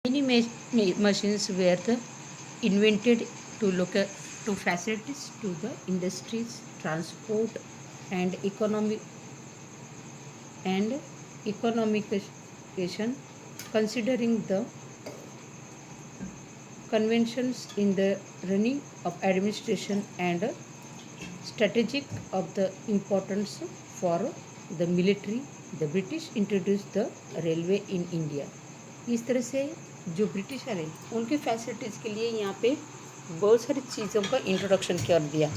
Many machines were invented to look to facilities to the industries, transport, and economication, considering the conventions in the running of administration and strategic of the importance for the military. The British introduced the railway in India. इस तरह से जो britisher है उनके facilities के लिए यहाँ पे बहुत सारी चीज़ों का इंट्रोडक्शन कर दिया।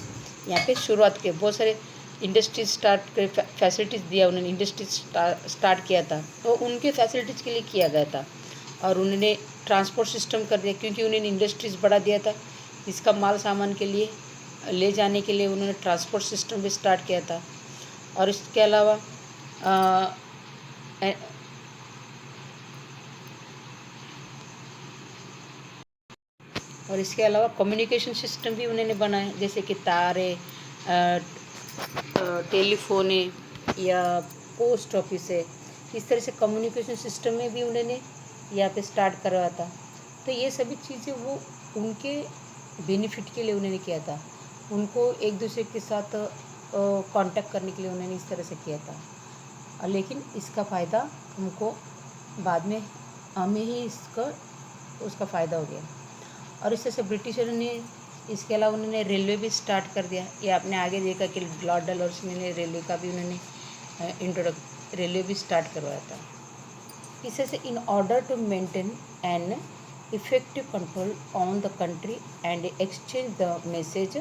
यहाँ पे शुरुआत के बहुत सारे इंडस्ट्रीज स्टार्ट कर फैसिलिटीज़ दिया उन्होंने। इंडस्ट्रीज स्टार्ट किया था तो उनके फैसिलिटीज़ के लिए किया गया था। और उन्होंने ट्रांसपोर्ट सिस्टम कर दिया क्योंकि उन्होंने इंडस्ट्रीज़ बढ़ा दिया था। इसका माल सामान के लिए ले जाने के लिए उन्होंने ट्रांसपोर्ट सिस्टम भी स्टार्ट किया था। और इसके अलावा कम्युनिकेशन सिस्टम भी उन्होंने बनाए, जैसे कि तारे, टेलीफोन है या पोस्ट ऑफिस है। इस तरह से कम्युनिकेशन सिस्टम में भी उन्होंने यहाँ पे स्टार्ट करवाया था। तो ये सभी चीज़ें वो उनके बेनिफिट के लिए उन्होंने किया था। उनको एक दूसरे के साथ कांटेक्ट करने के लिए उन्होंने इस तरह से किया था। लेकिन इसका फ़ायदा हमको बाद में हमें ही उसका फ़ायदा हो गया। और इस तरह से ब्रिटिशरों ने इसके अलावा उन्होंने रेलवे भी स्टार्ट कर दिया। ये आपने आगे देखा कि लॉर्ड डलहौसी ने रेलवे का भी उन्होंने रेलवे भी स्टार्ट करवाया था। इस से in order to maintain an effective control on the country and exchange the message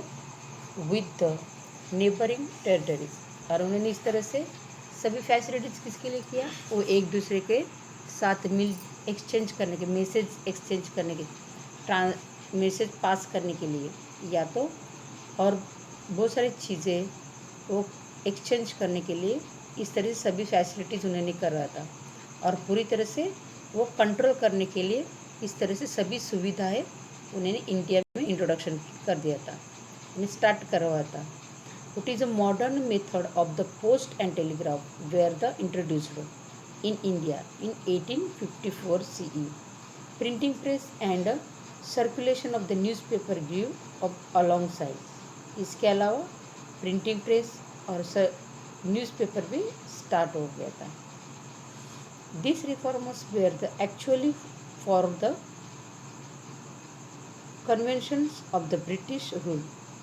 with the neighbouring territories. और उन्होंने इस तरह से सभी फैसिलिटीज़ किसके लिए किया, वो एक दूसरे के साथ मिल एक्सचेंज करने के, मैसेज एक्सचेंज करने के, मैसेज पास करने के लिए, या तो और बहुत सारी चीज़ें वो एक्सचेंज करने के लिए इस तरह से सभी फैसिलिटीज़ उन्होंने कर रहा था। और पूरी तरह से वो कंट्रोल करने के लिए इस तरह से सभी सुविधाएं उन्होंने इंडिया में इंट्रोडक्शन कर दिया था, उन्हें स्टार्ट करवाया था। It is a modern method of the post and telegraph were the introduced in India in 1854 CE। Printing press and circulation of the newspaper grew alongside. इसके अलावा प्रिंटिंग प्रेस और न्यूज़पेपर भी स्टार्ट हो गया था। This reformers were the actually for the conventions of the British rule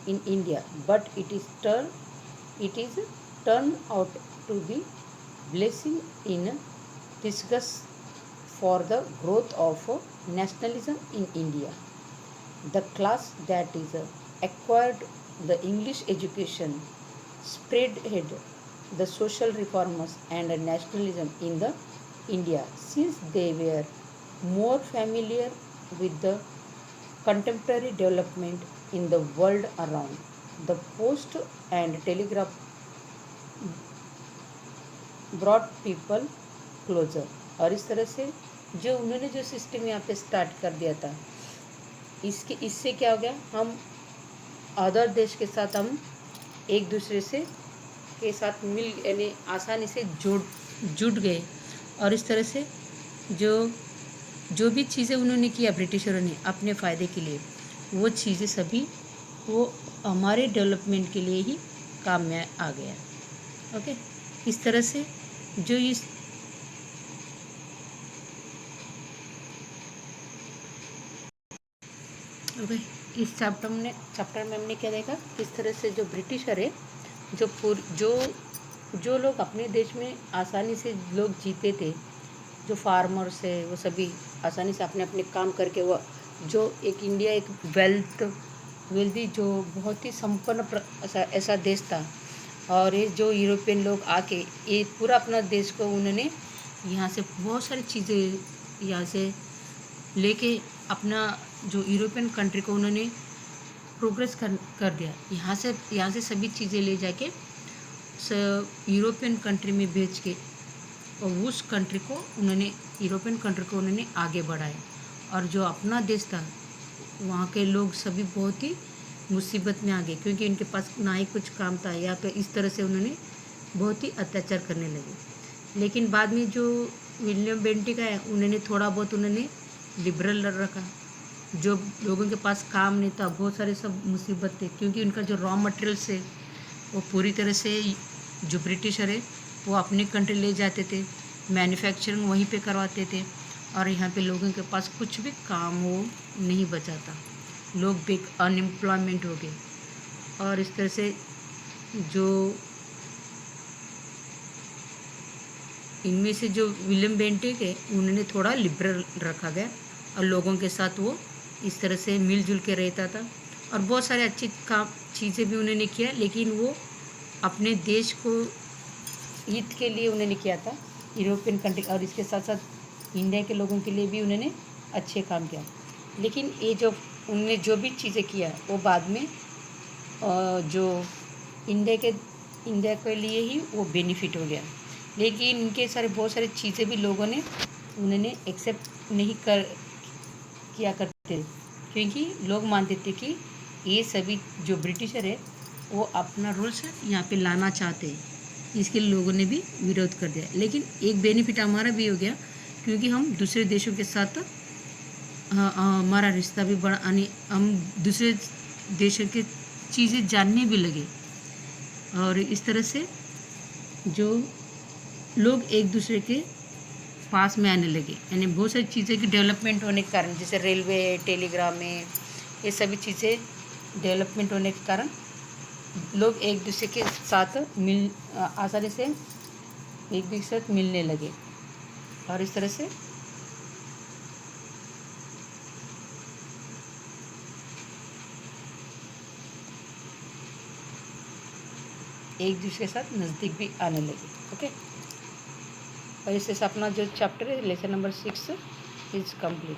in India, but it is turn out to be blessing in disgust for the growth of nationalism in India. The class that is acquired the English education spearheaded the social reforms and nationalism in the India, since they were more familiar with the contemporary development in the world around. The post and telegraph brought people closer. और इस तरह से जो उन्होंने जो system यहाँ पे start कर दिया था, इससे क्या हो गया, हम अदर देश के साथ हम एक दूसरे से के साथ मिल यानी आसानी से जुड़ गए। और इस तरह से जो भी चीज़ें उन्होंने किया ब्रिटिशरों ने अपने फ़ायदे के लिए, वो चीज़ें सभी वो हमारे डेवलपमेंट के लिए ही काम में आ गया। ओके, इस तरह से जो इस चैप्टर में हमने क्या देखा, किस तरह से जो ब्रिटिशर है, जो लोग अपने देश में आसानी से लोग जीते थे, जो फार्मर्स है वो सभी आसानी से अपने अपने काम करके वो जो एक इंडिया एक वेल्दी जो बहुत ही संपन्न ऐसा देश था। और ये जो यूरोपियन लोग आके ये पूरा अपना देश को उन्होंने यहाँ से बहुत सारी चीज़ें यहाँ से लेके अपना जो यूरोपियन कंट्री को उन्होंने प्रोग्रेस कर दिया। यहाँ से सभी चीज़ें ले जाके यूरोपियन कंट्री में बेच के और उस कंट्री को यूरोपियन कंट्री को उन्होंने आगे बढ़ाया। और जो अपना देश था वहाँ के लोग सभी बहुत ही मुसीबत में आ गए, क्योंकि उनके पास ना ही कुछ काम था, या तो इस तरह से उन्होंने बहुत ही अत्याचार करने लगे। लेकिन बाद में जो विलियम बेंटिक है उन्होंने थोड़ा बहुत लिबरल रखा। जो लोगों के पास काम नहीं था, बहुत सारे सब मुसीबत थे, क्योंकि उनका जो रॉ मटेरियल्स है वो पूरी तरह से जो ब्रिटिशर है वो अपनी कंट्री ले जाते थे, मैन्युफैक्चरिंग वहीं पे करवाते थे, और यहाँ पे लोगों के पास कुछ भी काम वो नहीं बचा था। लोग अनएम्प्लॉयमेंट हो गए। और इस तरह से जो इनमें से जो विलियम बेंटिक है उन्होंने थोड़ा लिबरल रखा गया, और लोगों के साथ वो इस तरह से मिलजुल के रहता था, और बहुत सारे अच्छी काम चीज़ें भी उन्होंने किया, लेकिन वो अपने देश को हित के लिए उन्होंने किया था, यूरोपियन कंट्री, और इसके साथ साथ इंडिया के लोगों के लिए भी उन्होंने अच्छे काम किया। लेकिन ये जो उन्होंने जो भी चीज़ें किया वो बाद में जो इंडिया के लिए ही वो बेनिफिट हो गया। लेकिन इनके सारे बहुत सारी चीज़ें भी लोगों ने उन्होंने एक्सेप्ट नहीं किया करते, क्योंकि लोग मानते थे कि ये सभी जो ब्रिटिशर है वो अपना रूल्स यहाँ पे लाना चाहते हैं, इसके लिए लोगों ने भी विरोध कर दिया। लेकिन एक बेनिफिट हमारा भी हो गया, क्योंकि हम दूसरे देशों के साथ हमारा रिश्ता भी बढ़ा, यानी हम दूसरे देशों के चीज़ें जानने भी लगे, और इस तरह से जो लोग एक दूसरे के पास में आने लगे, यानी बहुत सारी चीज़ें की डेवलपमेंट होने के कारण, जैसे रेलवे, टेलीग्राम में, ये सभी चीज़ें डेवलपमेंट होने के कारण लोग एक दूसरे के साथ आसानी से एक दूसरे के साथ मिलने लगे, और इस तरह से एक दूसरे के साथ नज़दीक भी आने लगे। ओके, और इससे अपना जो चैप्टर है लेसन नंबर 6 इज़ कंप्लीट।